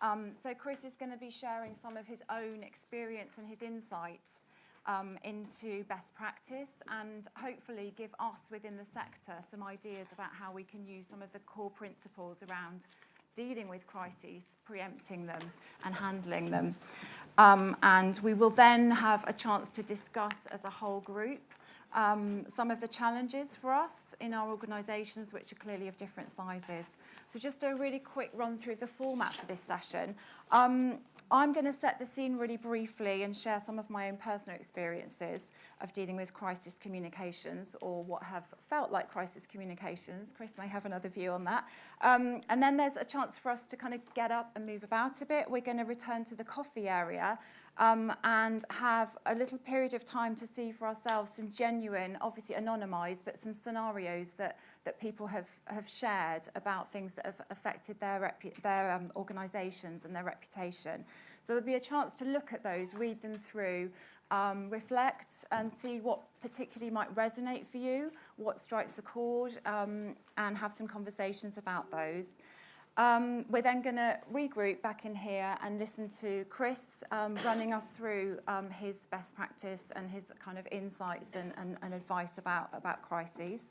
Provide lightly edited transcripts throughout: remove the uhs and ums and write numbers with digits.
So Chris is going to be sharing some of his own experience and his insights into best practice, and hopefully give us within the sector some ideas about how we can use some of the core principles around dealing with crises, preempting them and handling them. And we will then have a chance to discuss as a whole group some of the challenges for us in our organisations, which are clearly of different sizes. So just a really quick run through the format for this session. I'm going to set the scene really briefly and share some of my own personal experiences of dealing with crisis communications, or what have felt like crisis communications. Chris may have another view on that. And then there's a chance for us to kind of get up and move about a bit. We're going to return to the coffee area and have a little period of time to see for ourselves some genuine, obviously anonymised, but some scenarios that people have shared about things that have affected their organisations and their reputation. So there'll be a chance to look at those, read them through, reflect and see what particularly might resonate for you, what strikes a chord, and have some conversations about those. We're then going to regroup back in here and listen to Chris running us through his best practice and his kind of insights and advice about crises.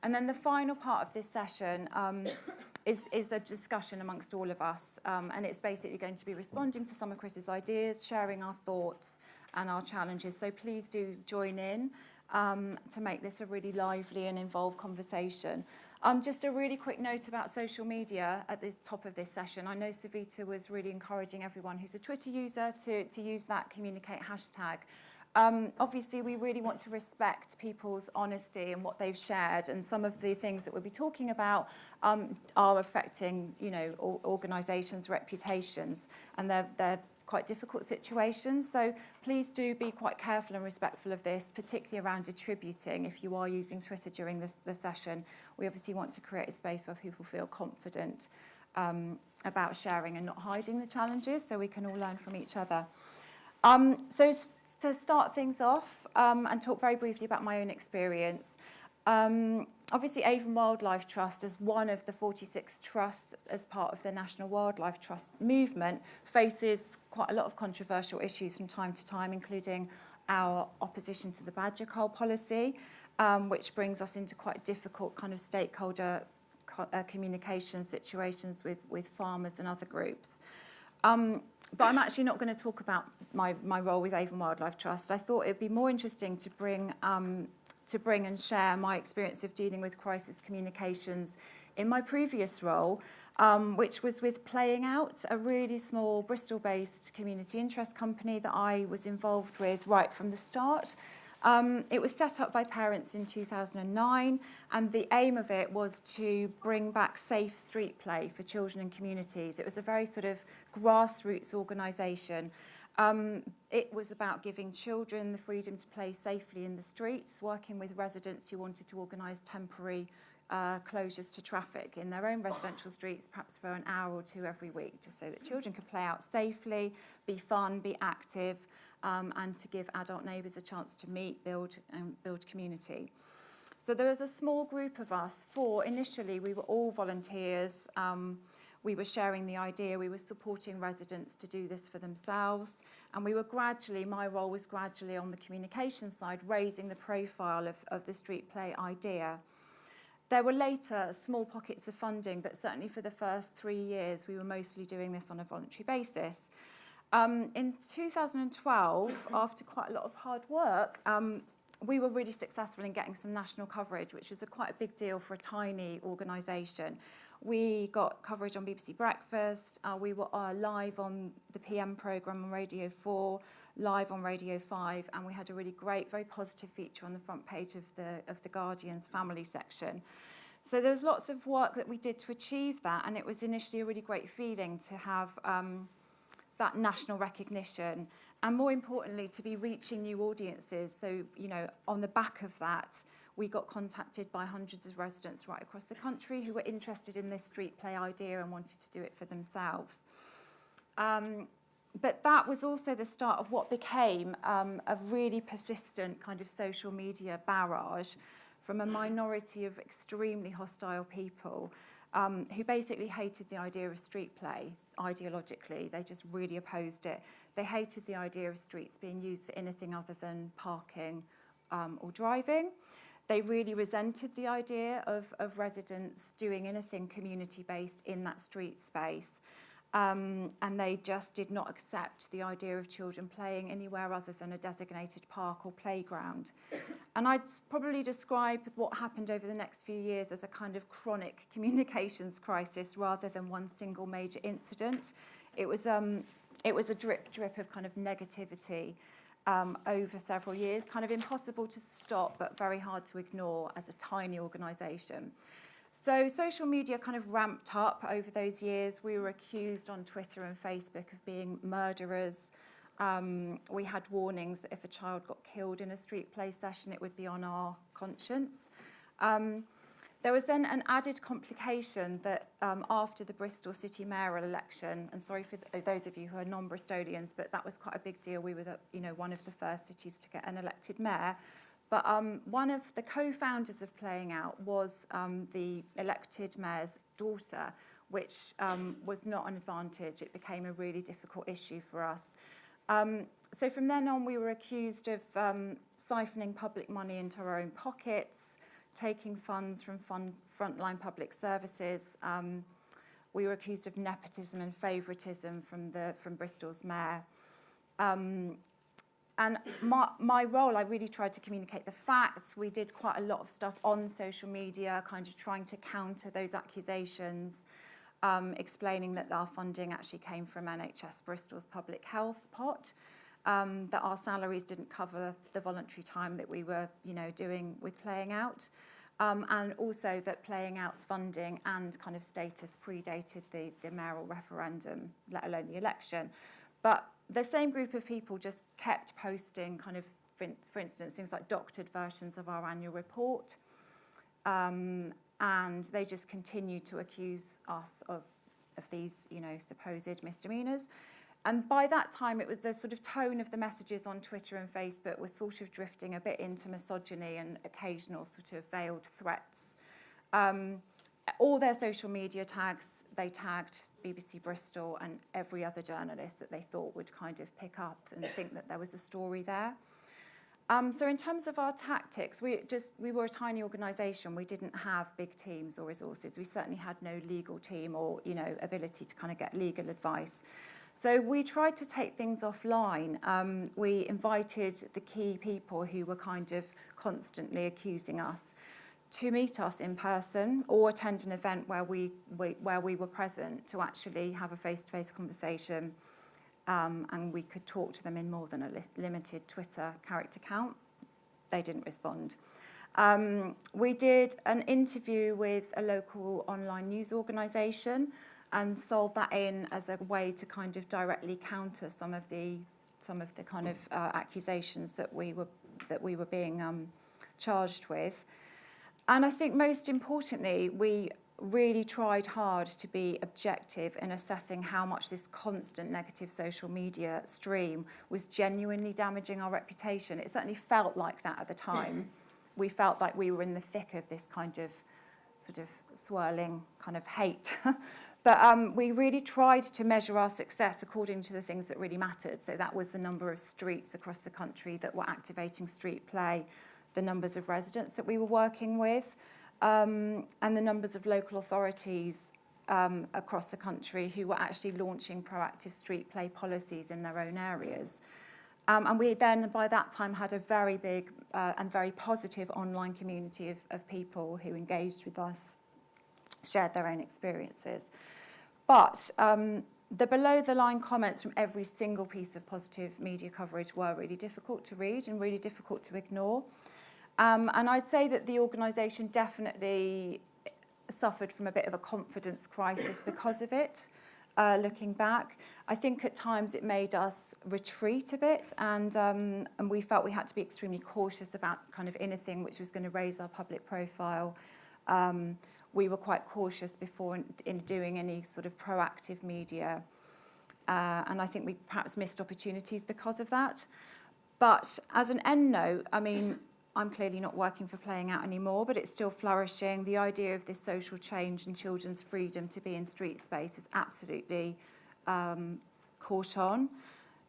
And then the final part of this session is a discussion amongst all of us, and it's basically going to be responding to some of Chris's ideas, sharing our thoughts and our challenges. So please do join in to make this a really lively and involved conversation. Just a really quick note about social media at the top of this session. I know Savita was really encouraging everyone who's a Twitter user to use that communicate hashtag. Obviously, we really want to respect people's honesty and what they've shared, and some of the things that we'll be talking about are affecting, organisations' reputations, and they're quite difficult situations. So please do be quite careful and respectful of this, particularly around attributing. If you are using Twitter during the session, we obviously want to create a space where people feel confident about sharing and not hiding the challenges, so we can all learn from each other. So to start things off and talk very briefly about my own experience, obviously Avon Wildlife Trust, as one of the 46 trusts as part of the National Wildlife Trust movement, faces quite a lot of controversial issues from time to time, including our opposition to the badger cull policy, which brings us into quite difficult kind of stakeholder communication situations with farmers and other groups. But I'm actually not going to talk about my role with Avon Wildlife Trust. I thought it'd be more interesting to bring and share my experience of dealing with crisis communications in my previous role, which was with Playing Out, a really small Bristol-based community interest company that I was involved with right from the start. It was set up by parents in 2009, and the aim of it was to bring back safe street play for children and communities. It was a very sort of grassroots organisation. It was about giving children the freedom to play safely in the streets, working with residents who wanted to organise temporary closures to traffic in their own residential streets, perhaps for an hour or two every week, just so that children could play out safely, be fun, be active, and to give adult neighbours a chance to meet, build community. So there was a small group of us. Initially, we were all volunteers. We were sharing the idea, we were supporting residents to do this for themselves, and my role was gradually on the communication side, raising the profile of the street play idea. There were later small pockets of funding, but certainly for the first 3 years, we were mostly doing this on a voluntary basis. In 2012, after quite a lot of hard work, we were really successful in getting some national coverage, which was quite a big deal for a tiny organisation. We got coverage on BBC Breakfast, we were live on the PM programme on Radio 4, live on Radio 5, and we had a really great, very positive feature on the front page of the Guardian's family section. So there was lots of work that we did to achieve that, and it was initially a really great feeling to have that national recognition, and more importantly, to be reaching new audiences. So, on the back of that, we got contacted by hundreds of residents right across the country who were interested in this street play idea and wanted to do it for themselves. But that was also the start of what became a really persistent kind of social media barrage from a minority of extremely hostile people who basically hated the idea of street play. ideologically. They just really opposed it. They hated the idea of streets being used for anything other than parking or driving. They really resented the idea of residents doing anything community-based in that street space. And they just did not accept the idea of children playing anywhere other than a designated park or playground. And I'd probably describe what happened over the next few years as a kind of chronic communications crisis rather than one single major incident. It was a drip of kind of negativity over several years, kind of impossible to stop but very hard to ignore as a tiny organisation. So social media kind of ramped up over those years. We were accused on Twitter and Facebook of being murderers. We had warnings that if a child got killed in a street play session, it would be on our conscience. There was then an added complication that after the Bristol City mayoral election, and sorry for those of you who are non-Bristolians, but that was quite a big deal. We were one of the first cities to get an elected mayor. But one of the co-founders of Playing Out was the elected mayor's daughter, which was not an advantage. It became a really difficult issue for us. So from then on, we were accused of siphoning public money into our own pockets, taking funds from frontline public services. We were accused of nepotism and favouritism from Bristol's mayor. And my role, I really tried to communicate the facts. We did quite a lot of stuff on social media, kind of trying to counter those accusations, explaining that our funding actually came from NHS Bristol's public health pot, that our salaries didn't cover the voluntary time that we were, doing with Playing Out, and also that Playing Out's funding and kind of status predated the mayoral referendum, let alone the election. But the same group of people just kept posting kind of, for instance, things like doctored versions of our annual report. And they just continued to accuse us of these, supposed misdemeanours. And by that time, it was the sort of tone of the messages on Twitter and Facebook was sort of drifting a bit into misogyny and occasional sort of veiled threats. All their social media tags, they tagged BBC Bristol and every other journalist that they thought would kind of pick up and think that there was a story there. So in terms of our tactics, we were a tiny organisation. We didn't have big teams or resources. We certainly had no legal team or, ability to kind of get legal advice. So we tried to take things offline. We invited the key people who were kind of constantly accusing us to meet us in person or attend an event where we were present to actually have a face-to-face conversation, and we could talk to them in more than a limited Twitter character count. They didn't respond. We did an interview with a local online news organisation and sold that in as a way to kind of directly counter some of the kind of accusations that we were being charged with. And I think most importantly, we really tried hard to be objective in assessing how much this constant negative social media stream was genuinely damaging our reputation. It certainly felt like that at the time. We felt like we were in the thick of this kind of sort of swirling kind of hate. But we really tried to measure our success according to the things that really mattered. So that was the number of streets across the country that were activating street play, the numbers of residents that we were working with, and the numbers of local authorities across the country who were actually launching proactive street play policies in their own areas. And we then, by that time, had a very big and very positive online community of people who engaged with us, shared their own experiences. But the below-the-line comments from every single piece of positive media coverage were really difficult to read and really difficult to ignore. And I'd say that the organisation definitely suffered from a bit of a confidence crisis because of it, looking back. I think at times it made us retreat a bit, and we felt we had to be extremely cautious about kind of anything which was going to raise our public profile. We were quite cautious before in doing any sort of proactive media, and I think we perhaps missed opportunities because of that. But as an end note, I mean, I'm clearly not working for Playing Out anymore, but it's still flourishing. The idea of this social change and children's freedom to be in street space is absolutely caught on.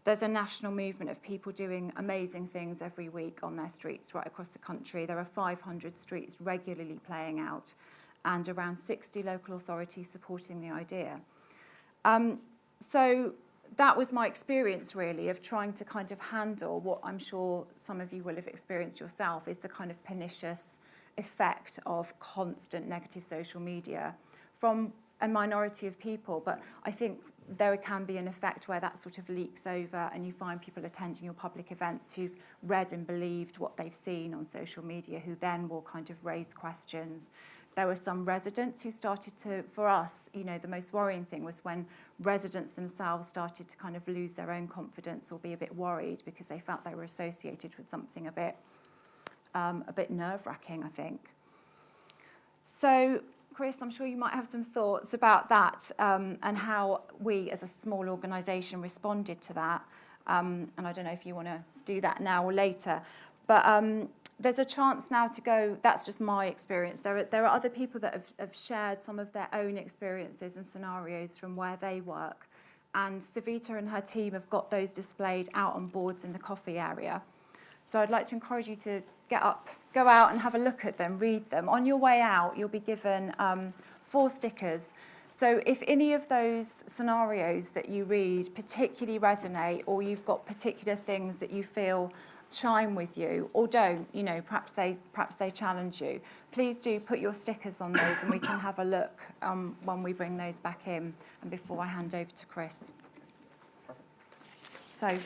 There's a national movement of people doing amazing things every week on their streets right across the country. There are 500 streets regularly playing out and around 60 local authorities supporting the idea. So that was my experience, really, of trying to kind of handle what I'm sure some of you will have experienced yourself, is the kind of pernicious effect of constant negative social media from a minority of people. But I think there can be an effect where that sort of leaks over and you find people attending your public events who've read and believed what they've seen on social media, who then will kind of raise questions. There were some residents who started to, for us, you know, the most worrying thing was when residents themselves started to kind of lose their own confidence or be a bit worried because they felt they were associated with something a bit nerve-wracking, I think. So, Chris, I'm sure you might have some thoughts about that and how we as a small organisation responded to that. And I don't know if you want to do that now or later. But there's a chance now to go, that's just my experience. There are other people that have shared some of their own experiences and scenarios from where they work. And Savita and her team have got those displayed out on boards in the coffee area. So I'd like to encourage you to get up, go out and have a look at them, read them. On your way out, you'll be given 4 stickers. So if any of those scenarios that you read particularly resonate, or you've got particular things that you feel chime with you, or don't, you know, perhaps they challenge you, please do put your stickers on those and we can have a look when we bring those back in and before I hand over to Chris. So,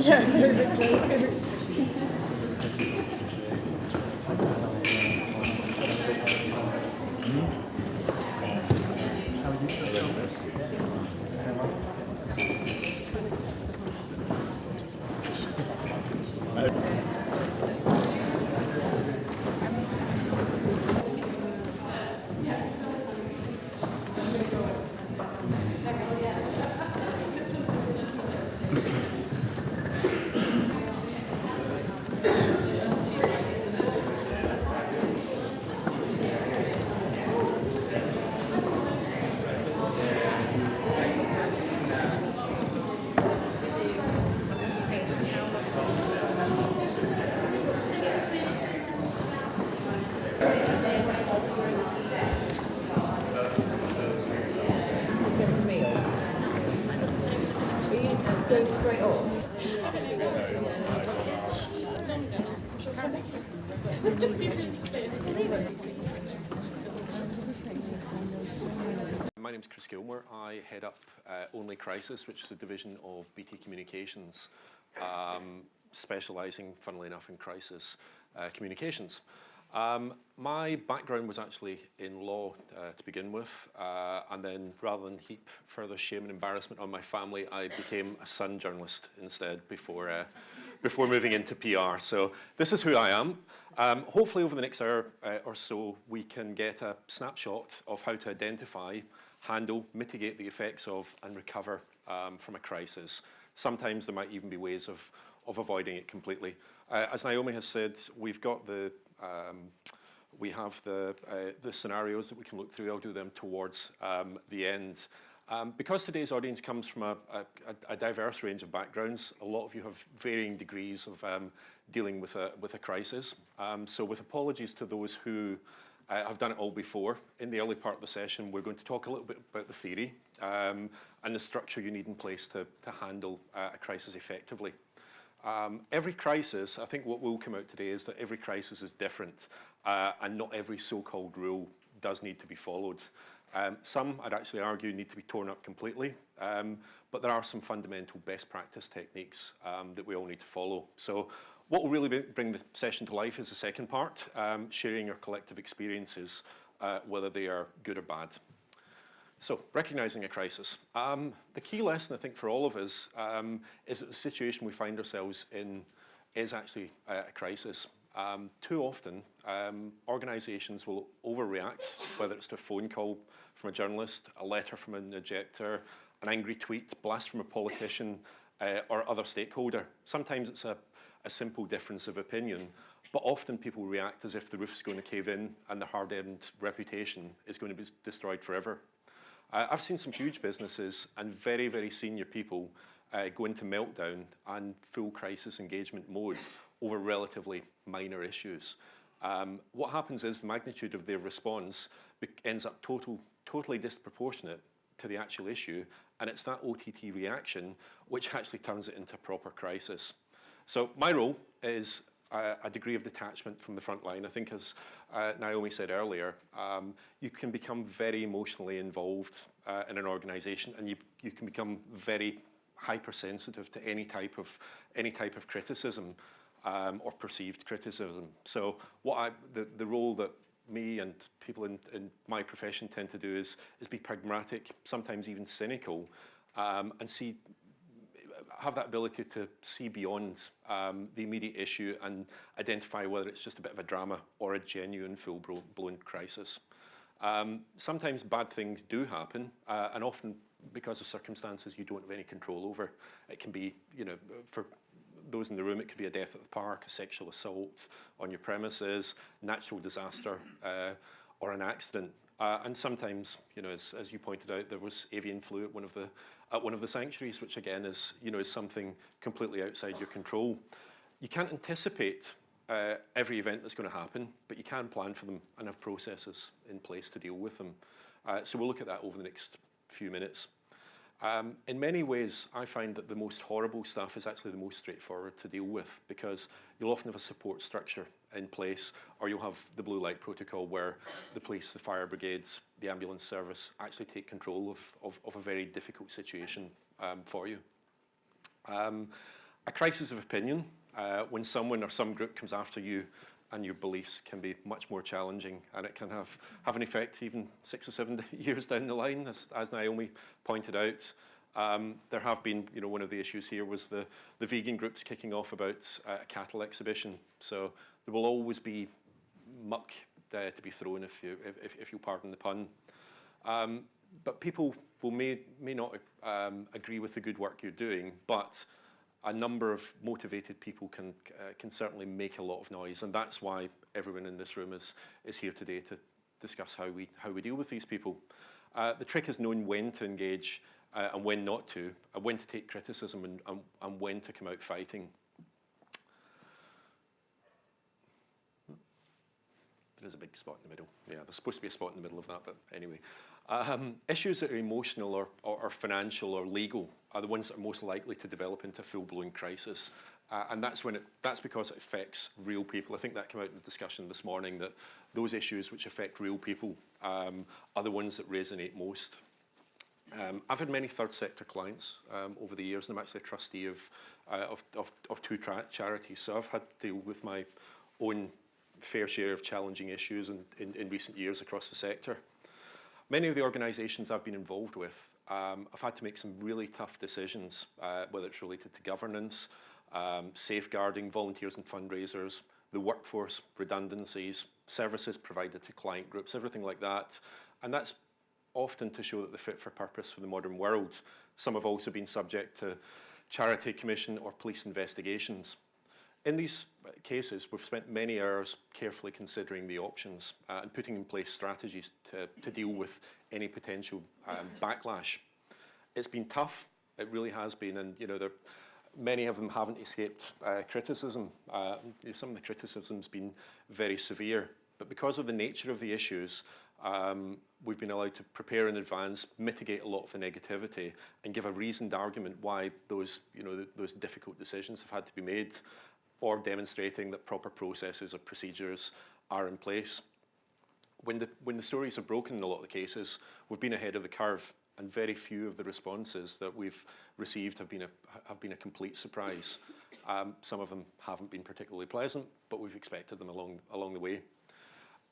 yeah. My name's Chris Gilmour. I head up Only Crisis, which is a division of Beattie Communications, specialising, funnily enough, in crisis communications. My background was actually in law to begin with, and then rather than heap further shame and embarrassment on my family, I became a Sun journalist instead before moving into PR. So this is who I am. Hopefully over the next hour or so, we can get a snapshot of how to identify, handle, mitigate the effects of, and recover from a crisis. Sometimes there might even be ways of avoiding it completely. As Naomi has said, we've got we have the scenarios that we can look through. I'll do them towards the end. Because today's audience comes from a diverse range of backgrounds, a lot of you have varying degrees of dealing with a crisis. So with apologies to those who have done it all before, in the early part of the session, we're going to talk a little bit about the theory and the structure you need in place to handle a crisis effectively. Every crisis, I think what will come out today is that every crisis is different, and not every so-called rule does need to be followed. Some, I'd actually argue, need to be torn up completely, but there are some fundamental best practice techniques that we all need to follow. So what will really bring the session to life is the second part, sharing our collective experiences, whether they are good or bad. So, recognising a crisis. The key lesson, I think, for all of us is that the situation we find ourselves in is actually a crisis. Too often, organisations will overreact, whether it's to a phone call from a journalist, a letter from an objector, an angry tweet, blast from a politician, or other stakeholder. Sometimes it's a simple difference of opinion, but often people react as if the roof's going to cave in and the hard-earned reputation is going to be destroyed forever. I've seen some huge businesses and very, very senior people go into meltdown and full crisis engagement mode over relatively minor issues. What happens is the magnitude of their response ends up totally disproportionate to the actual issue, and it's that OTT reaction which actually turns it into a proper crisis. So my role is a degree of detachment from the front line. I think, as Naomi said earlier, you can become very emotionally involved in an organisation, and you can become very hypersensitive to any type of criticism or perceived criticism. So the role that me and people in my profession tend to do is be pragmatic, sometimes even cynical, and have that ability to see beyond the immediate issue and identify whether it's just a bit of a drama or a genuine full-blown crisis. Sometimes bad things do happen, and often because of circumstances you don't have any control over. It can be, for those in the room, it could be a death at the park, a sexual assault on your premises, natural disaster, or an accident. And sometimes, as you pointed out, there was avian flu at one of the sanctuaries, which again is something completely outside your control. You can't anticipate every event that's going to happen, but you can plan for them and have processes in place to deal with them. So we'll look at that over the next few minutes. In many ways, I find that the most horrible stuff is actually the most straightforward to deal with, because you'll often have a support structure in place, or you'll have the blue light protocol where the police, the fire brigades, the ambulance service actually take control of a very difficult situation for you. A crisis of opinion, when someone or some group comes after you and your beliefs, can be much more challenging, and it can have an effect even 6 or 7 years down the line, as Naomi pointed out. There have been, one of the issues here was the vegan groups kicking off about a cattle exhibition. So there will always be muck to be thrown, if you'll pardon the pun. But people may not agree with the good work you're doing, but a number of motivated people can certainly make a lot of noise, and that's why everyone in this room is here today to discuss how we deal with these people. The trick is knowing when to engage and when not to, and when to take criticism and when to come out fighting. There is a big spot in the middle. Yeah, there's supposed to be a spot in the middle of that, but anyway. Issues that are emotional or financial or legal are the ones that are most likely to develop into a full-blown crisis. And that's because it affects real people. I think that came out in the discussion this morning, that those issues which affect real people are the ones that resonate most. I've had many third sector clients over the years, and I'm actually a trustee of two charities, so I've had to deal with my own fair share of challenging issues in recent years across the sector. Many of the organisations I've been involved with, I've had to make some really tough decisions, whether it's related to governance, safeguarding, volunteers and fundraisers, the workforce, redundancies, services provided to client groups, everything like that. And that's often to show that they're fit for purpose for the modern world. Some have also been subject to charity commission or police investigations. In these cases, we've spent many hours carefully considering the options and putting in place strategies to deal with any potential backlash. It's been tough, it really has been, and many of them haven't escaped criticism. Some of the criticism's been very severe, but because of the nature of the issues, we've been allowed to prepare in advance, mitigate a lot of the negativity, and give a reasoned argument why those difficult decisions have had to be made, or demonstrating that proper processes or procedures are in place. When the stories are broken in a lot of the cases, we've been ahead of the curve, and very few of the responses that we've received have been a complete surprise. Some of them haven't been particularly pleasant, but we've expected them along the way.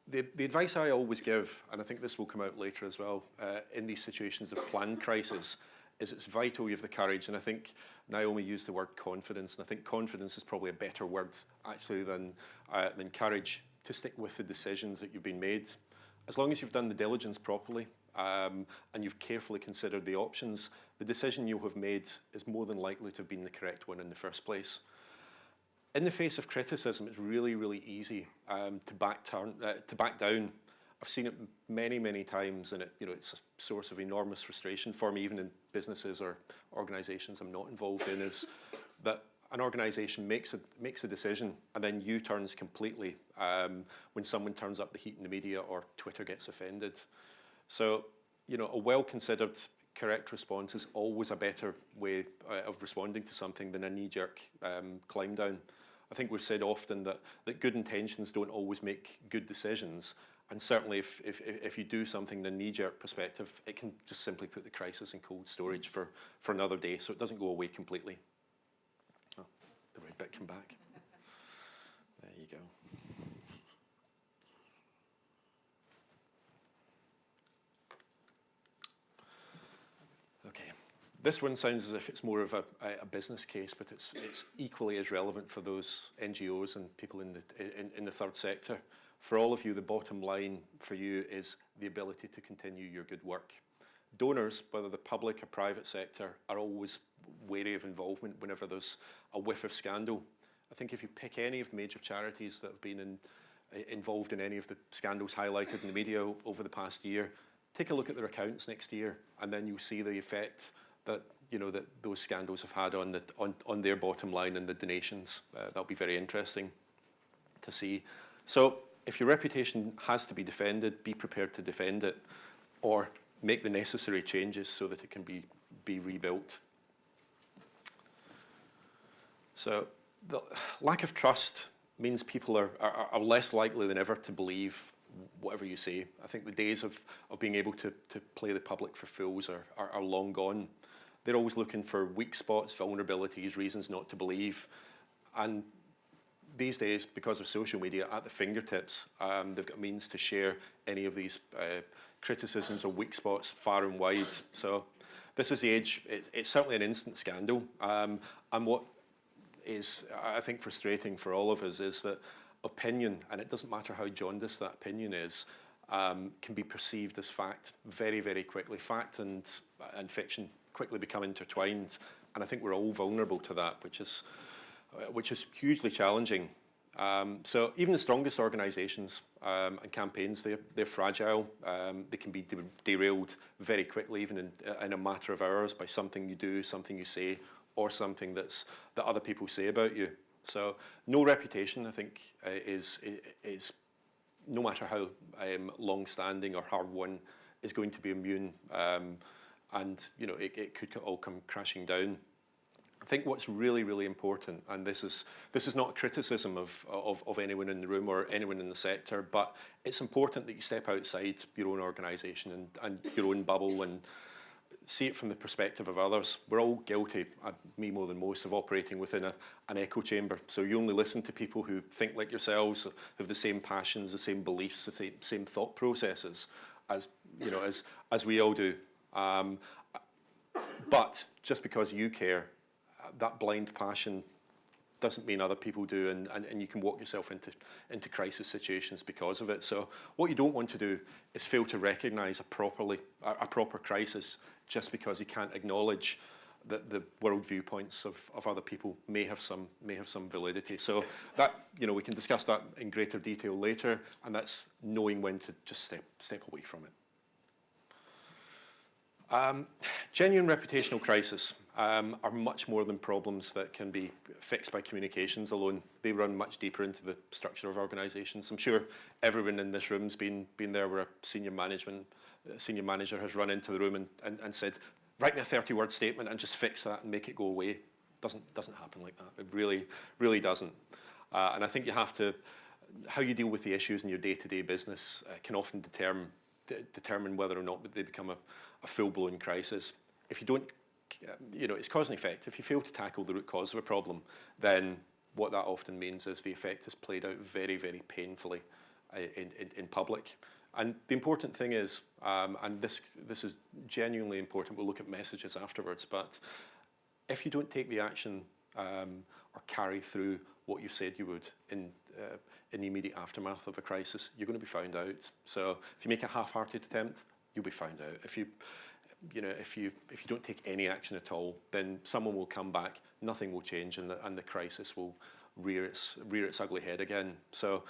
The advice I always give, and I think this will come out later as well, in these situations of planned crisis, is it's vital you have the courage, and I think Naomi used the word confidence, and I think confidence is probably a better word actually than courage, to stick with the decisions that you've been made. As long as you've done the diligence properly and you've carefully considered the options, the decision you have made is more than likely to have been the correct one in the first place. In the face of criticism, it's really, really easy to back down. I've seen it many, many times, and it's a source of enormous frustration for me, even in businesses or organisations I'm not involved in, is that an organisation makes a decision and then U-turns completely when someone turns up the heat in the media or Twitter gets offended. So, a well-considered, correct response is always a better way of responding to something than a knee-jerk climb down. I think we've said often that good intentions don't always make good decisions. And certainly if you do something in a knee-jerk perspective, it can just simply put the crisis in cold storage for another day, so it doesn't go away completely. Oh, the red bit came back. There you go. Okay. This one sounds as if it's more of a business case, but it's equally as relevant for those NGOs and people in the third sector. For all of you, the bottom line for you is the ability to continue your good work. Donors, whether the public or private sector, are always wary of involvement whenever there's a whiff of scandal. I think if you pick any of the major charities that have been involved in any of the scandals highlighted in the media over the past year, take a look at their accounts next year, and then you'll see the effect that that those scandals have had on their bottom line and the donations. That'll be very interesting to see. So, if your reputation has to be defended, be prepared to defend it, or make the necessary changes so that it can be rebuilt. So the lack of trust means people are less likely than ever to believe whatever you say. I think the days of being able to play the public for fools are long gone. They're always looking for weak spots, vulnerabilities, reasons not to believe. And these days, because of social media at the fingertips, they've got means to share any of these criticisms or weak spots far and wide. So this is the age. It's certainly an instant scandal. And what is, I think, frustrating for all of us is that opinion, and it doesn't matter how jaundiced that opinion is, can be perceived as fact very, very quickly. Fact and fiction quickly become intertwined. And I think we're all vulnerable to that, which is hugely challenging. So even the strongest organisations and campaigns, they're fragile. They can be derailed very quickly, even in a matter of hours, by something you do, something you say, or something that other people say about you. So no reputation, I think, is no matter how long-standing or hard-won, is going to be immune, and it could all come crashing down. I think what's really, really important, and this is not a criticism of anyone in the room or anyone in the sector, but it's important that you step outside your own organisation and your own bubble and see it from the perspective of others. We're all guilty, me more than most, of operating within an echo chamber. So you only listen to people who think like yourselves, have the same passions, the same beliefs, the same thought processes as we all do. But just because you care, that blind passion doesn't mean other people do, and you can walk yourself into crisis situations because of it. So what you don't want to do is fail to recognise a proper crisis just because you can't acknowledge that the world viewpoints of other people may have some validity. So that, we can discuss that in greater detail later, and that's knowing when to just step away from it. Genuine reputational crises are much more than problems that can be fixed by communications alone. They run much deeper into the structure of organisations. I'm sure everyone in this room's been there where a senior manager has run into the room and said, write me a 30-word statement and just fix that and make it go away. Doesn't happen like that. It really, really doesn't. And I think you have to, how you deal with the issues in your day-to-day business can often determine whether or not they become a full-blown crisis. If you don't, it's cause and effect. If you fail to tackle the root cause of a problem, then what that often means is the effect is played out very, very painfully in public. And the important thing is, and this is genuinely important, we'll look at messages afterwards, but if you don't take the action or carry through what you've said you would in the immediate aftermath of a crisis, you're going to be found out. So if you make a half-hearted attempt, you'll be found out. If you don't take any action at all, then someone will come back, nothing will change, and the crisis will rear its ugly head again. So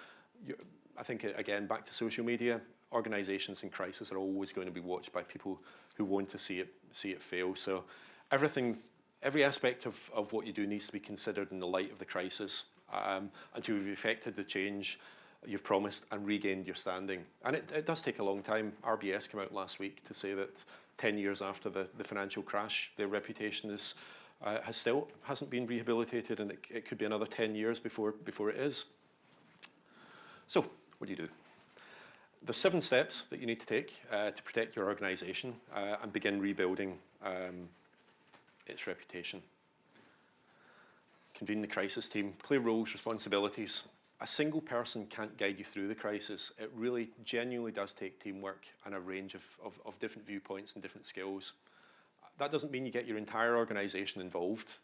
I think, again, back to social media, organisations in crisis are always going to be watched by people who want to see it fail. So every aspect of what you do needs to be considered in the light of the crisis, until you've effected the change you've promised and regained your standing. And it does take a long time. RBS came out last week to say that 10 years after the financial crash, their reputation hasn't been rehabilitated, and it could be another 10 years before it is. So what do you do? There's 7 steps that you need to take to protect your organisation and begin rebuilding its reputation. Convene the crisis team, clear roles, responsibilities. A single person can't guide you through the crisis. It really genuinely does take teamwork and a range of different viewpoints and different skills. That doesn't mean you get your entire organisation involved.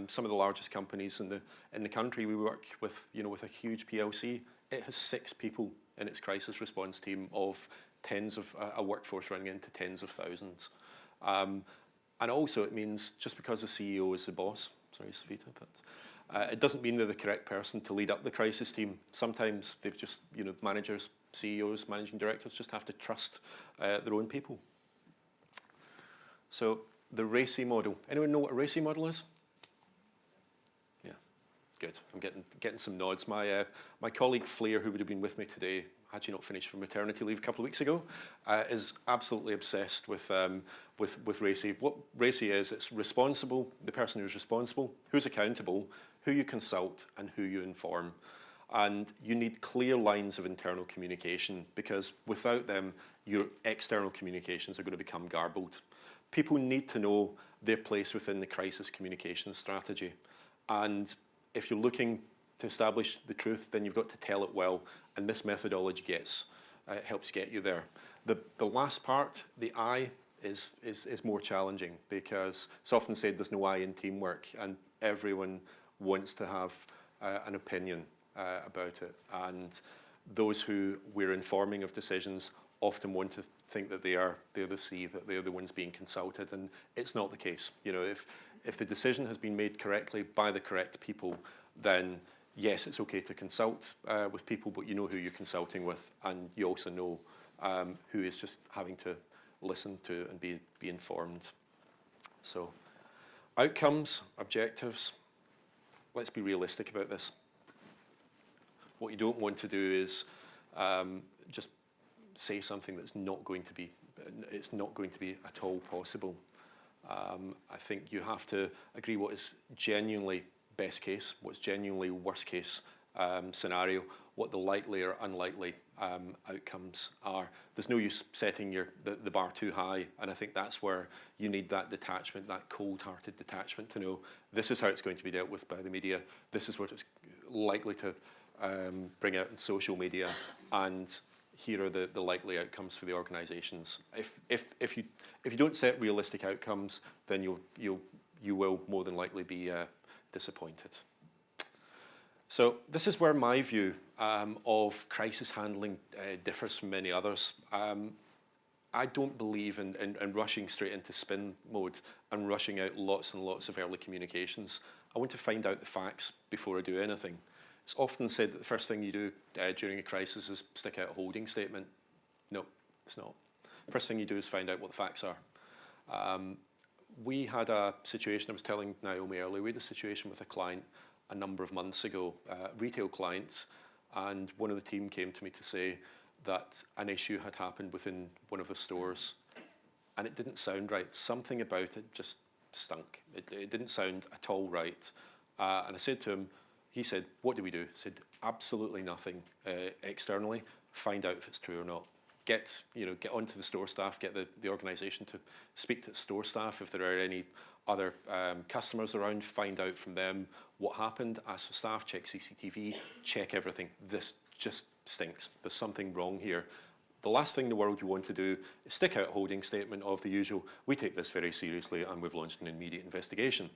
Some of the largest companies in the country we work with, with a huge PLC, it has 6 people in its crisis response team of tens of a workforce running into tens of thousands. And also it means just because the CEO is the boss, sorry Savita, but it doesn't mean they're the correct person to lead up the crisis team. Sometimes they've just, managers, CEOs, managing directors just have to trust their own people. So the RACI model. Anyone know what a RACI model is? Yeah, good. I'm getting some nods. My colleague Flair, who would have been with me today, had she not finished from maternity leave a couple of weeks ago, is absolutely obsessed with RACI. What RACI is, it's responsible, the person who's responsible, who's accountable, who you consult, and who you inform. And you need clear lines of internal communication, because without them, your external communications are going to become garbled. People need to know their place within the crisis communication strategy. And if you're looking to establish the truth, then you've got to tell it well, and this methodology helps get you there. The last part, the I, is more challenging, because it's often said there's no I in teamwork, and everyone wants to have an opinion about it. And those who we're informing of decisions often want to think that they're the C, that they're the ones being consulted, and it's not the case. If the decision has been made correctly by the correct people, then yes, it's okay to consult with people, but you know who you're consulting with, and you also know who is just having to listen to and be informed. So, outcomes, objectives. Let's be realistic about this. What you don't want to do is just say something that's not going to be it's not going to be at all possible. I think you have to agree what is genuinely best case, what's genuinely worst case scenario, what the likely or unlikely outcomes are. There's no use setting the bar too high, and I think that's where you need that detachment, that cold-hearted detachment to know this is how it's going to be dealt with by the media, this is what it's likely to bring out in social media, and here are the likely outcomes for the organisations. If you don't set realistic outcomes, then you will more than likely be disappointed. So this is where my view of crisis handling differs from many others. I don't believe in rushing straight into spin mode and rushing out lots and lots of early communications. I want to find out the facts before I do anything. It's often said that the first thing you do during a crisis is stick out a holding statement. No, it's not. First thing you do is find out what the facts are. We had a situation, I was telling Naomi earlier, we had a situation with a client a number of months ago, retail clients, and one of the team came to me to say that an issue had happened within one of the stores, and it didn't sound right. Something about it just stunk. It didn't sound at all right. And I said to him, he said, what do we do? I said, absolutely nothing externally. Find out if it's true or not. Get onto the store staff, get the organisation to speak to the store staff. If there are any other customers around, find out from them what happened. Ask the staff, check CCTV, check everything. This just stinks. There's something wrong here. The last thing in the world you want to do is stick out a holding statement of the usual, we take this very seriously and we've launched an immediate investigation.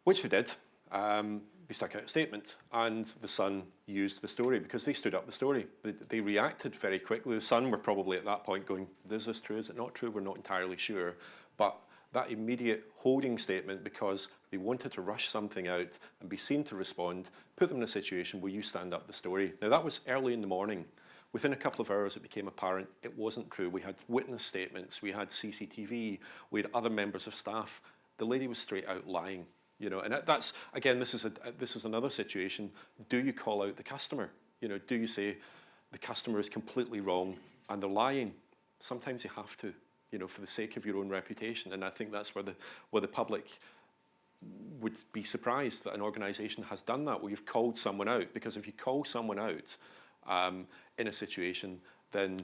Which they did. They stuck out a statement, and the Sun used the story because they stood up the story. They reacted very quickly. The Sun were probably at that point going, is this true, is it not true? We're not entirely sure. But that immediate holding statement, because they wanted to rush something out and be seen to respond, put them in a situation where you stand up the story. Now that was early in the morning. Within a couple of hours it became apparent it wasn't true. We had witness statements, we had CCTV, we had other members of staff. The lady was straight out lying. And that's, again, this is another situation. Do you call out the customer? Do you say the customer is completely wrong and they're lying? Sometimes you have to, for the sake of your own reputation. And I think that's where the public would be surprised that an organisation has done that, where you've called someone out. Because if you call someone out in a situation, then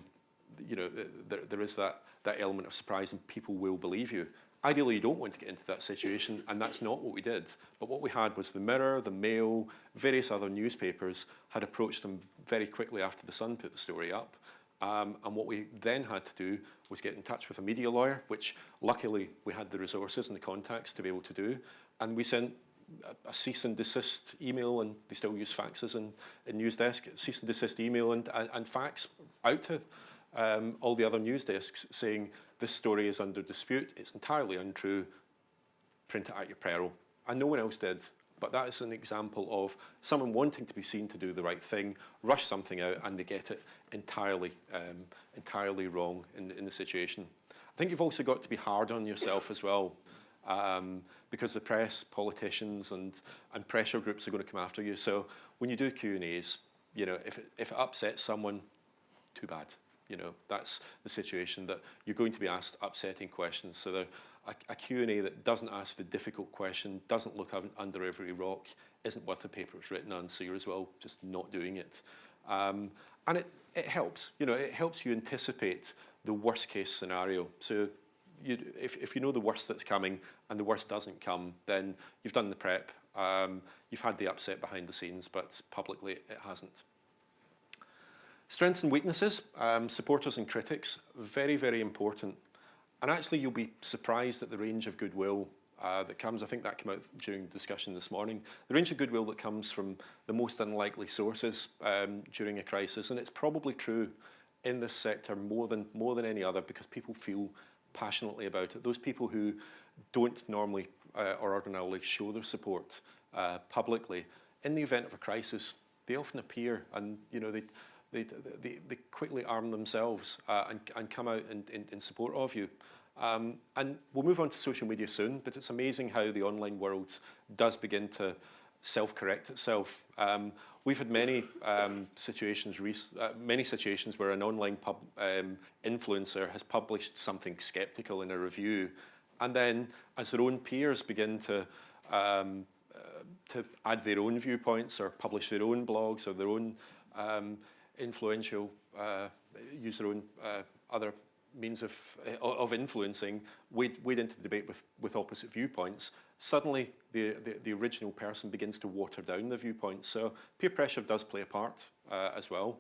there is that element of surprise, and people will believe you. Ideally, you don't want to get into that situation, and that's not what we did. But what we had was the Mirror, the Mail, various other newspapers had approached them very quickly after the Sun put the story up. And what we then had to do was get in touch with a media lawyer, which luckily we had the resources and the contacts to be able to do. And we sent a cease and desist email, and they still use faxes in Newsdesk, cease and desist email and fax out to all the other news desks saying, this story is under dispute, it's entirely untrue, print it at your peril. And no one else did, but that is an example of someone wanting to be seen to do the right thing, rush something out, and they get it entirely wrong in the situation. I think you've also got to be hard on yourself as well, because the press, politicians, and pressure groups are going to come after you. So when you do Q&As, if it upsets someone, too bad. That's the situation, that you're going to be asked upsetting questions. So a Q&A that doesn't ask the difficult question, doesn't look under every rock, isn't worth the paper it's written on, so you're as well just not doing it. And it helps. It helps you anticipate the worst case scenario. So if you know the worst that's coming and the worst doesn't come, then you've done the prep. You've had the upset behind the scenes, but publicly it hasn't. Strengths and weaknesses, supporters and critics, very, very important. And actually you'll be surprised at the range of goodwill that comes. I think that came out during the discussion this morning. The range of goodwill that comes from the most unlikely sources during a crisis. And it's probably true in this sector more than any other, because people feel passionately about it. Those people who don't normally or ordinarily show their support publicly, in the event of a crisis, they often appear, and they quickly arm themselves and come out in support of you. And we'll move on to social media soon, but it's amazing how the online world does begin to self-correct itself. We've had many situations where an online influencer has published something skeptical in a review, and then as their own peers begin to add their own viewpoints or publish their own blogs or their own influential, use their own other means of influencing, wade into the debate with opposite viewpoints, suddenly the original person begins to water down the viewpoints. So peer pressure does play a part as well.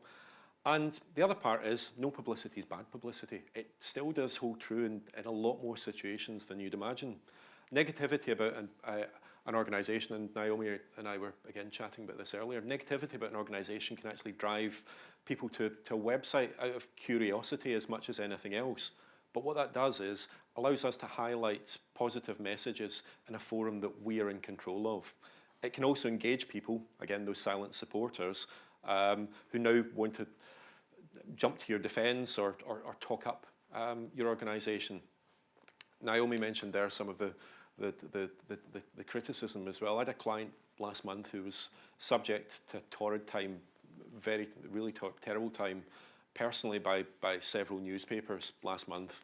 And the other part is no publicity is bad publicity. It still does hold true in a lot more situations than you'd imagine. Negativity about an organisation, and Naomi and I were again chatting about this earlier, negativity about an organisation can actually drive people to a website out of curiosity as much as anything else. But what that does is allows us to highlight positive messages in a forum that we are in control of. It can also engage people, again, those silent supporters, who now want to jump to your defence or talk up your organisation. Naomi mentioned there some of the criticism as well. I had a client last month who was subject to torrid time, really terrible time, personally by several newspapers last month.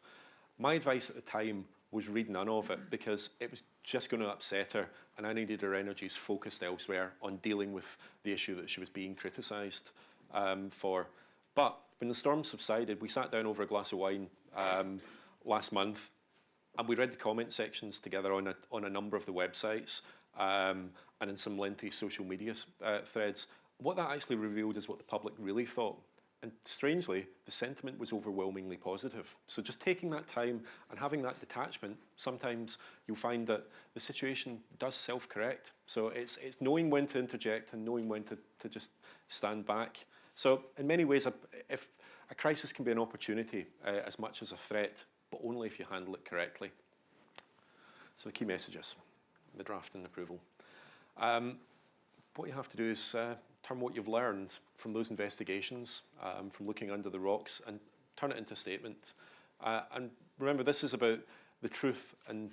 My advice at the time was read none of it because it was just going to upset her, and I needed her energies focused elsewhere on dealing with the issue that she was being criticised for. But when the storm subsided, we sat down over a glass of wine last month, and we read the comment sections together on a number of the websites and in some lengthy social media threads. What that actually revealed is what the public really thought. And strangely, the sentiment was overwhelmingly positive. So just taking that time and having that detachment, sometimes you'll find that the situation does self-correct. So it's knowing when to interject and knowing when to just stand back. So in many ways, if a crisis can be an opportunity as much as a threat, but only if you handle it correctly. So the key messages, the draft and approval. What you have to do is turn what you've learned from those investigations, from looking under the rocks, and turn it into a statement. And remember, this is about the truth and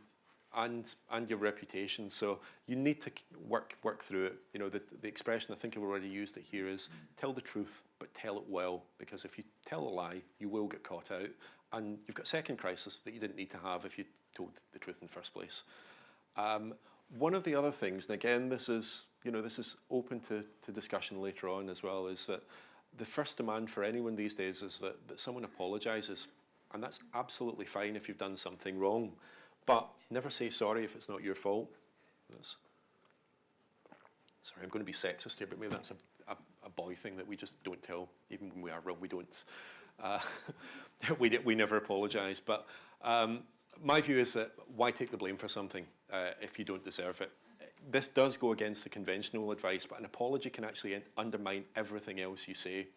your reputation. So you need to work through it. You know, the expression, I think I've already used it here, is tell the truth, but tell it well. Because if you tell a lie, you will get caught out. And you've got a second crisis that you didn't need to have if you told the truth in the first place. One of the other things, and again, this is open to discussion later on as well, is that the first demand for anyone these days is that someone apologises. And that's absolutely fine if you've done something wrong. But never say sorry if it's not your fault. Sorry, I'm going to be sexist here, but maybe that's a boy thing that we just don't tell, even when we are wrong, we don't. We never apologise. But my view is that why take the blame for something if you don't deserve it? This does go against the conventional advice, but an apology can actually undermine everything else you say.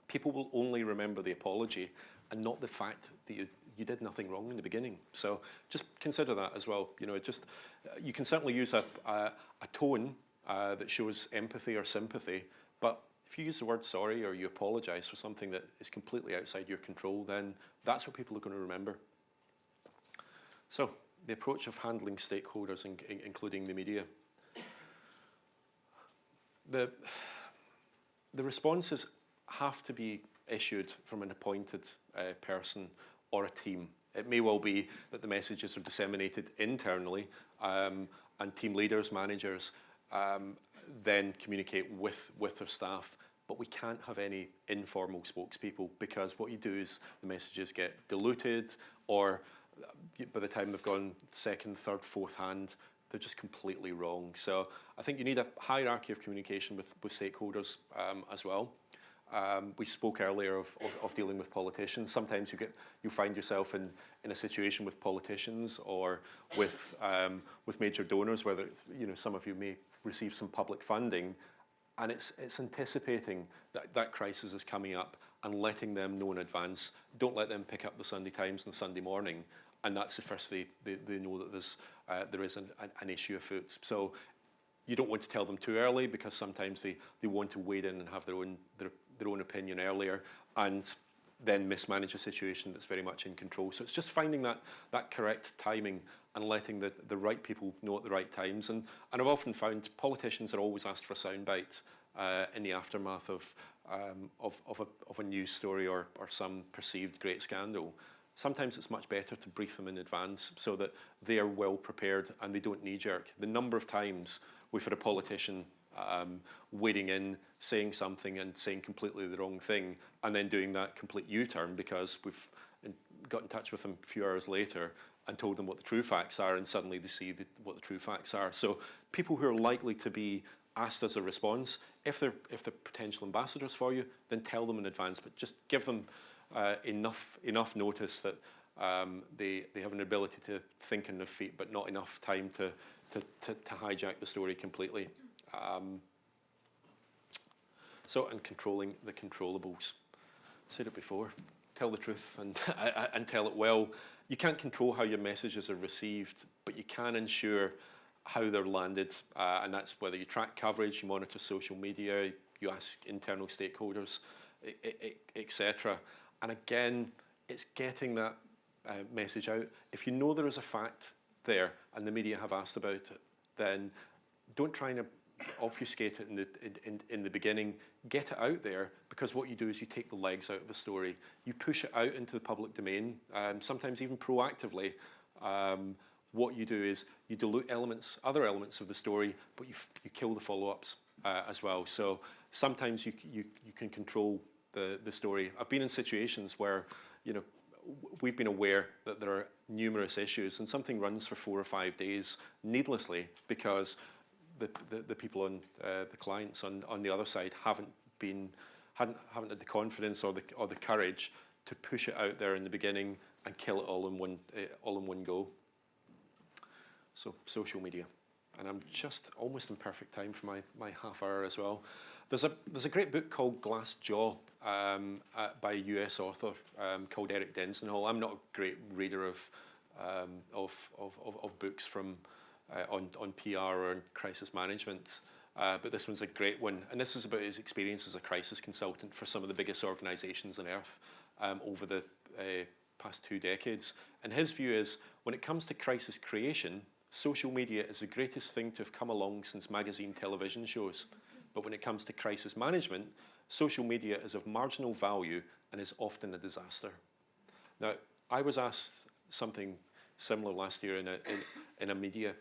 People will only remember the apology and not the fact that you did nothing wrong in the beginning. So just consider that as well. You know, you can certainly use a tone that shows empathy or sympathy, but if you use the word sorry or you apologise for something that is completely outside your control, then that's what people are going to remember. So the approach of handling stakeholders, including the media. The responses have to be issued from an appointed person or a team. It may well be that the messages are disseminated internally and team leaders, managers then communicate with their staff, but we can't have any informal spokespeople because what you do is the messages get diluted, or by the time they've gone second, third, fourth hand, they're just completely wrong. So I think you need a hierarchy of communication with stakeholders as well. We spoke earlier of dealing with politicians. Sometimes you find yourself in a situation with politicians or with major donors, whether some of you may receive some public funding, and it's anticipating that crisis is coming up and letting them know in advance. Don't let them pick up the Sunday Times on Sunday morning, and that's the first they know that there is an issue afoot. So you don't want to tell them too early because sometimes they want to wade in and have their own opinion earlier, and then mismanage a situation that's very much in control. So it's just finding that correct timing and letting the right people know at the right times. And I've often found politicians are always asked for a soundbite in the aftermath of a news story or some perceived great scandal. Sometimes it's much better to brief them in advance so that they are well prepared and they don't knee-jerk. The number of times we've had a politician wading in, saying something and saying completely the wrong thing, and then doing that complete U-turn because we've got in touch with them a few hours later and told them what the true facts are, and suddenly they see what the true facts are. So people who are likely to be asked as a response, if they're potential ambassadors for you, then tell them in advance, but just give them enough notice that they have an ability to think on their feet, but not enough time to hijack the story completely. And controlling the controllables. Said it before, tell the truth and tell it well. You can't control how your messages are received, but you can ensure how they're landed, and that's whether you track coverage, you monitor social media, you ask internal stakeholders, etc. And again, it's getting that message out. If you know there is a fact there and the media have asked about it, then don't try and obfuscate it in the beginning. Get it out there, because what you do is you take the legs out of the story. You push it out into the public domain, sometimes even proactively. What you do is you dilute other elements of the story, but you kill the follow-ups as well. So sometimes you can control the story. I've been in situations where, we've been aware that there are numerous issues, and something runs for 4 or 5 days needlessly because the people on the clients on the other side haven't had the confidence or the courage to push it out there in the beginning and kill it all in one go. So social media, and I'm just almost in perfect time for my half hour as well. There's a great book called Glass Jaw by a US author called Eric Denzenhall. I'm not a great reader of books from on PR or on crisis management, but this one's a great one, and this is about his experience as a crisis consultant for some of the biggest organisations on earth over the past 2 decades. And his view is, when it comes to crisis creation, social media is the greatest thing to have come along since magazine television shows. But when it comes to crisis management, social media is of marginal value and is often a disaster. Now, I was asked something similar last year in a media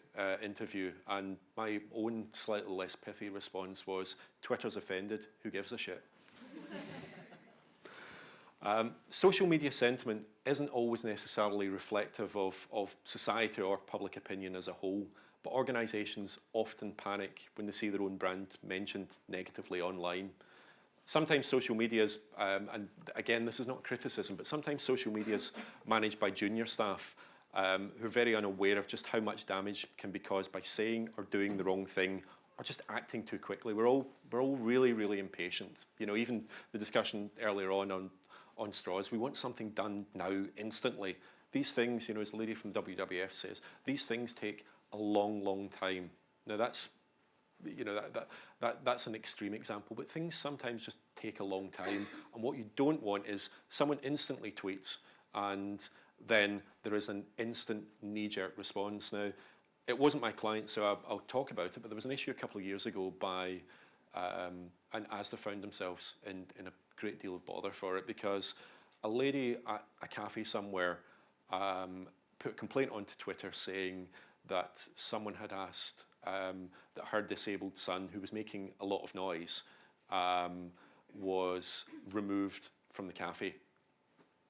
interview, and my own slightly less pithy response was, Twitter's offended, who gives a shit? Social media sentiment isn't always necessarily reflective of society or public opinion as a whole, but organisations often panic when they see their own brand mentioned negatively online. Sometimes social media is, and again, this is not criticism, but sometimes social media is managed by junior staff who are very unaware of just how much damage can be caused by saying or doing the wrong thing or just acting too quickly. We're all really, really impatient. Even the discussion earlier on straws, we want something done now, instantly. These things, as the lady from WWF says, these things take a long, long time. Now that's, that's an extreme example, but things sometimes just take a long time. And what you don't want is someone instantly tweets and then there is an instant knee-jerk response. Now, it wasn't my client, so I'll talk about it, but there was an issue a couple of years ago by, and Asda found themselves in a great deal of bother for it, because a lady at a cafe somewhere put a complaint onto Twitter saying that someone had asked that her disabled son, who was making a lot of noise, was removed from the cafe.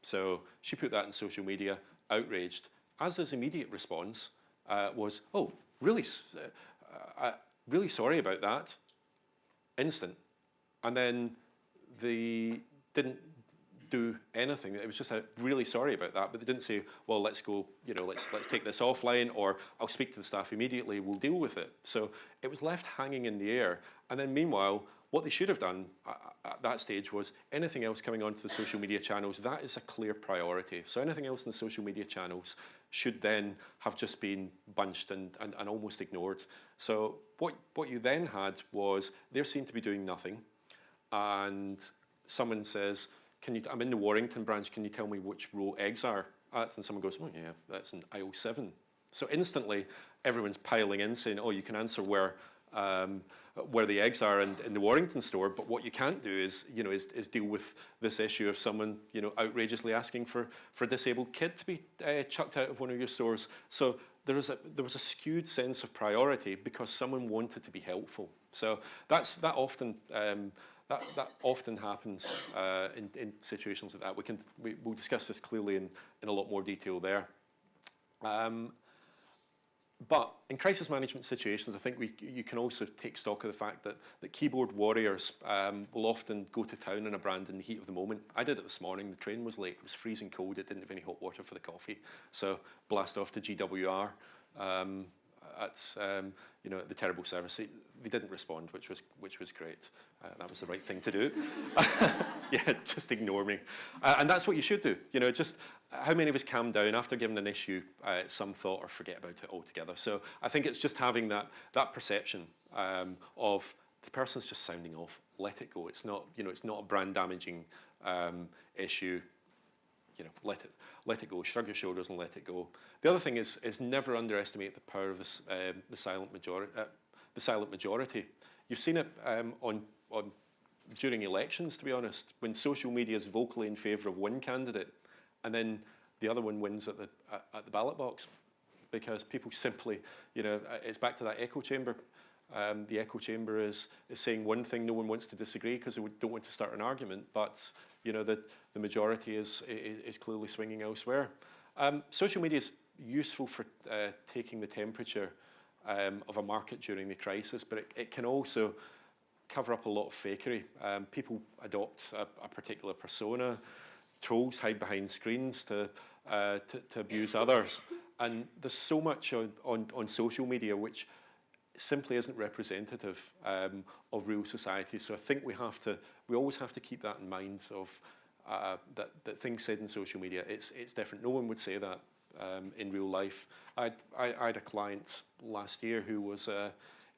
So she put that in social media, outraged. Asda's immediate response was, oh, really sorry about that. Instant. And then they didn't do anything. It was just really sorry about that, but they didn't say, well, let's go, let's take this offline, or I'll speak to the staff immediately, we'll deal with it. So it was left hanging in the air. And then meanwhile, what they should have done at that stage was anything else coming onto the social media channels, that is a clear priority. So anything else in the social media channels should then have just been bunched and almost ignored. So what you then had was, they seemed to be doing nothing, and someone says, I'm in the Warrington branch, can you tell me which row eggs are at? And someone goes, oh yeah, that's in aisle 7. So instantly, everyone's piling in saying, oh, you can answer where the eggs are in the Warrington store, but what you can't do is, is deal with this issue of someone, outrageously asking for a disabled kid to be chucked out of one of your stores. So there was a skewed sense of priority because someone wanted to be helpful. So that often happens in situations like that. We'll discuss this clearly in a lot more detail there. But in crisis management situations, I think you can also take stock of the fact that keyboard warriors will often go to town on a brand in the heat of the moment. I did it this morning. The train was late. It was freezing cold. It didn't have any hot water for the coffee. So blast off to GWR at the terrible service. They didn't respond, which was great. That was the right thing to do. Yeah, just ignore me. And that's what you should do. Just how many of us calm down after giving an issue some thought or forget about it altogether? So I think it's just having that perception of the person's just sounding off. Let it go. It's not a brand damaging issue. Let it go. Shrug your shoulders and let it go. The other thing is never underestimate the power of the silent majority. You've seen it during elections, to be honest, when social media is vocally in favour of one candidate, and then the other one wins at the ballot box, because people simply, it's back to that echo chamber. The echo chamber is saying one thing, no one wants to disagree because they don't want to start an argument, but the majority is clearly swinging elsewhere. Social media is useful for taking the temperature of a market during the crisis, but it can also cover up a lot of fakery. People adopt a particular persona. Trolls hide behind screens to abuse others. And there's so much on social media which simply isn't representative of real society. So I think we always have to keep that in mind of that things said in social media, it's different. No one would say that in real life. I had a client last year who was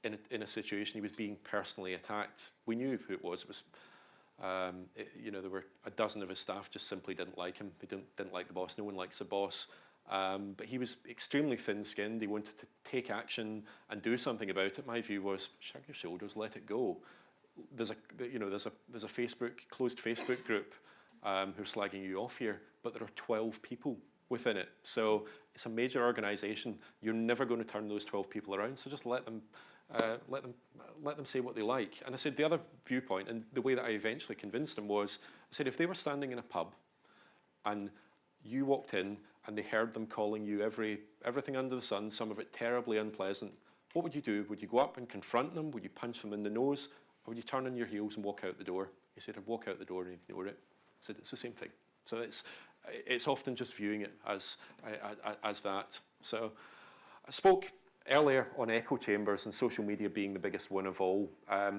in a situation, he was being personally attacked. We knew who it was. It was there were a dozen of his staff just simply didn't like him. They didn't like the boss. No one likes the boss. But he was extremely thin-skinned. He wanted to take action and do something about it. My view was, shrug your shoulders, let it go. There's a closed Facebook group who are slagging you off here, but there are 12 people within it. So it's a major organisation. You're never going to turn those 12 people around. So just let them say what they like. And I said the other viewpoint, and the way that I eventually convinced him was, I said if they were standing in a pub and you walked in and they heard them calling you everything under the sun, some of it terribly unpleasant, what would you do? Would you go up and confront them? Would you punch them in the nose? Or would you turn on your heels and walk out the door? He said, I'd walk out the door and ignore it. I said, it's the same thing. So it's often just viewing it as that. So I spoke earlier on echo chambers and social media being the biggest one of all.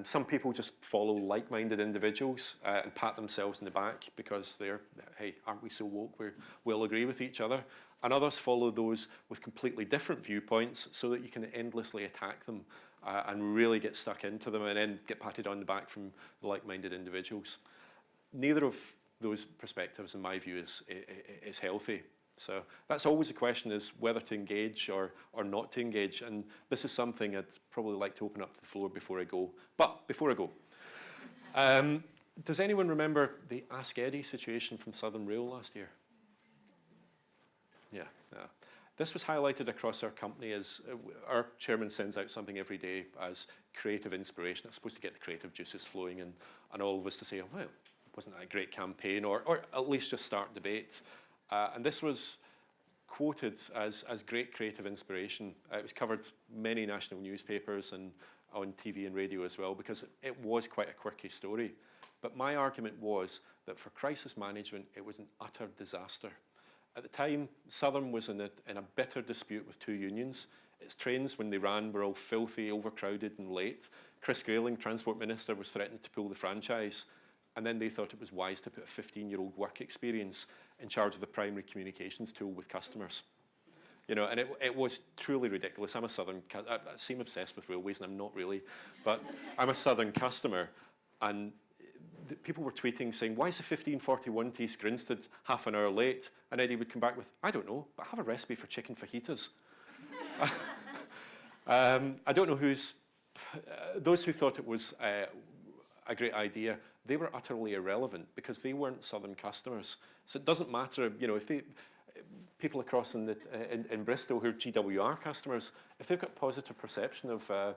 Some people just follow like-minded individuals and pat themselves in the back because they're, hey, aren't we so woke? We'll agree with each other. And others follow those with completely different viewpoints so that you can endlessly attack them and really get stuck into them and then get patted on the back from the like-minded individuals. Neither of those perspectives, in my view, is healthy. So that's always the question, is whether to engage or not to engage. And this is something I'd probably like to open up to the floor before I go. But before I go, does anyone remember the Ask Eddie situation from Southern Rail last year? Yeah. This was highlighted across our company as our chairman sends out something every day as creative inspiration. It's supposed to get the creative juices flowing and all of us to say, oh, well, wasn't that a great campaign? Or at least just start debate. And this was quoted as great creative inspiration. It was covered many national newspapers and on TV and radio as well because it was quite a quirky story. But my argument was that for crisis management, it was an utter disaster. At the time, Southern was in a bitter dispute with two unions. Its trains, when they ran, were all filthy, overcrowded and late. Chris Grayling, Transport Minister, was threatening to pull the franchise. And then they thought it was wise to put a 15-year-old work experience in charge of the primary communications tool with customers. And it was truly ridiculous. I'm a Southern, I seem obsessed with railways, and I'm not really, but I'm a Southern customer, and people were tweeting saying, why is the 1541 to East Grinstead half an hour late? And Eddie would come back with, I don't know, but I have a recipe for chicken fajitas. I don't know those who thought it was a great idea, they were utterly irrelevant because they weren't Southern customers. So it doesn't matter, if people across in Bristol who are GWR customers, if they've got positive perception of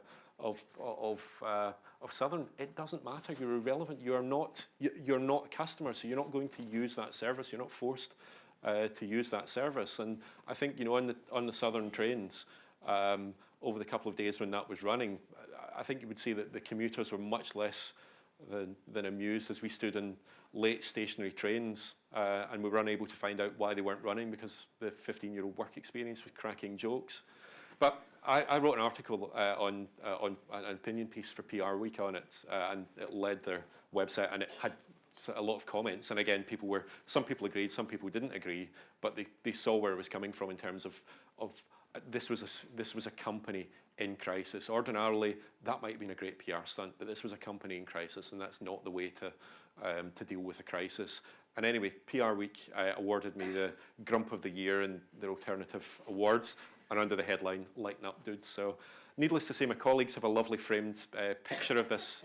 Southern, it doesn't matter. You're irrelevant. You're not a customer, so you're not going to use that service. You're not forced to use that service. And I think on the Southern trains, over the couple of days when that was running, I think you would see that the commuters were much less than amused as we stood in late stationary trains and we were unable to find out why they weren't running because the 15-year-old work experience was cracking jokes. But I wrote an article on an opinion piece for PR Week on it, and it led their website, and it had a lot of comments. And again, some people agreed, some people didn't agree, but they saw where it was coming from in terms of this was a company in crisis. Ordinarily, that might have been a great PR stunt, but this was a company in crisis, and that's not the way to deal with a crisis. And anyway, PR Week awarded me the Grump of the Year in their alternative awards, and under the headline, Lighten Up Dudes. So needless to say, my colleagues have a lovely framed picture of this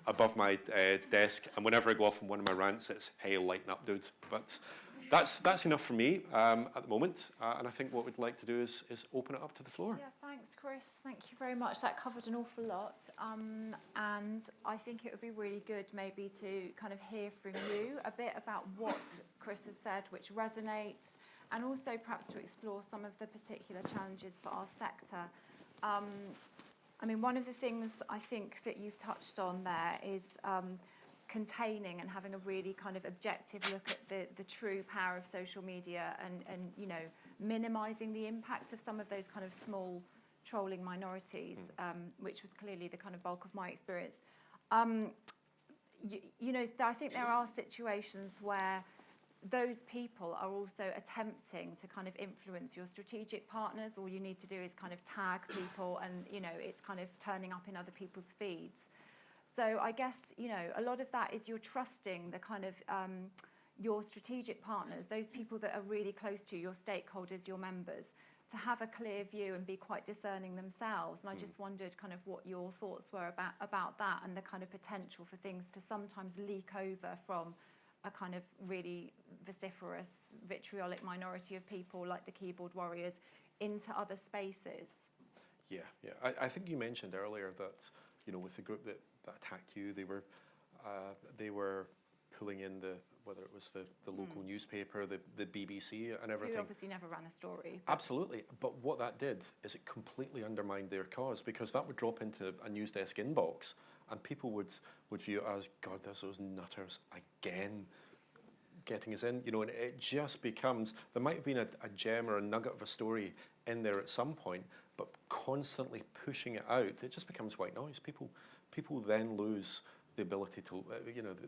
above my desk, and whenever I go off on one of my rants, it's, hey, lighten up, dudes. But that's enough for me at the moment, and I think what we'd like to do is open it up to the floor. Yeah, thanks, Chris. Thank you very much. That covered an awful lot, and I think it would be really good maybe to kind of hear from you a bit about what Chris has said, which resonates, and also perhaps to explore some of the particular challenges for our sector. I mean, one of the things I think that you've touched on there is containing and having a really kind of objective look at the true power of social media and minimising the impact of some of those kind of small trolling minorities, which was clearly the kind of bulk of my experience. I think there are situations where those people are also attempting to kind of influence your strategic partners. All you need to do is kind of tag people and, it's kind of turning up in other people's feeds. So I guess, a lot of that is you're trusting the kind of your strategic partners, those people that are really close to you, your stakeholders, your members, to have a clear view and be quite discerning themselves. And I just wondered kind of what your thoughts were about that and the kind of potential for things to sometimes leak over from a kind of really vociferous, vitriolic minority of people like the keyboard warriors into other spaces. Yeah. I think you mentioned earlier that, with the group that attacked you, they were pulling in whether it was the local newspaper, the BBC and everything. Who obviously never ran a story. Absolutely. But what that did is it completely undermined their cause, because that would drop into a news desk inbox and people would view it as, God, there's those nutters again getting us in, and it just becomes, there might have been a gem or a nugget of a story in there at some point, but constantly pushing it out, it just becomes white noise. People then lose the ability to,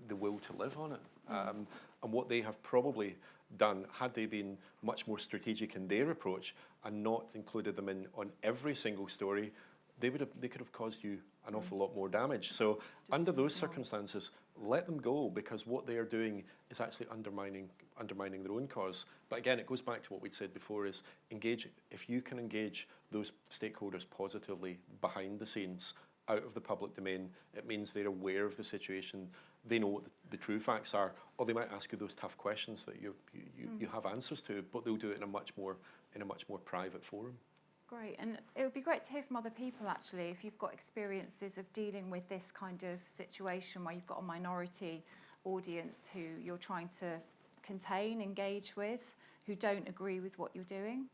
the will to live on it. And what they have probably done, had they been much more strategic in their approach and not included them in on every single story, they could have caused you an awful lot more damage. So under those circumstances, let them go, because what they are doing is actually undermining their own cause. But again, it goes back to what we'd said before, is engage. If you can engage those stakeholders positively behind the scenes, out of the public domain, it means they're aware of the situation, they know what the true facts are, or they might ask you those tough questions that you have answers to, but they'll do it in a much more private forum. Great, and it would be great to hear from other people actually, if you've got experiences of dealing with this kind of situation where you've got a minority audience who you're trying to contain, engage with, who don't agree with what you're doing.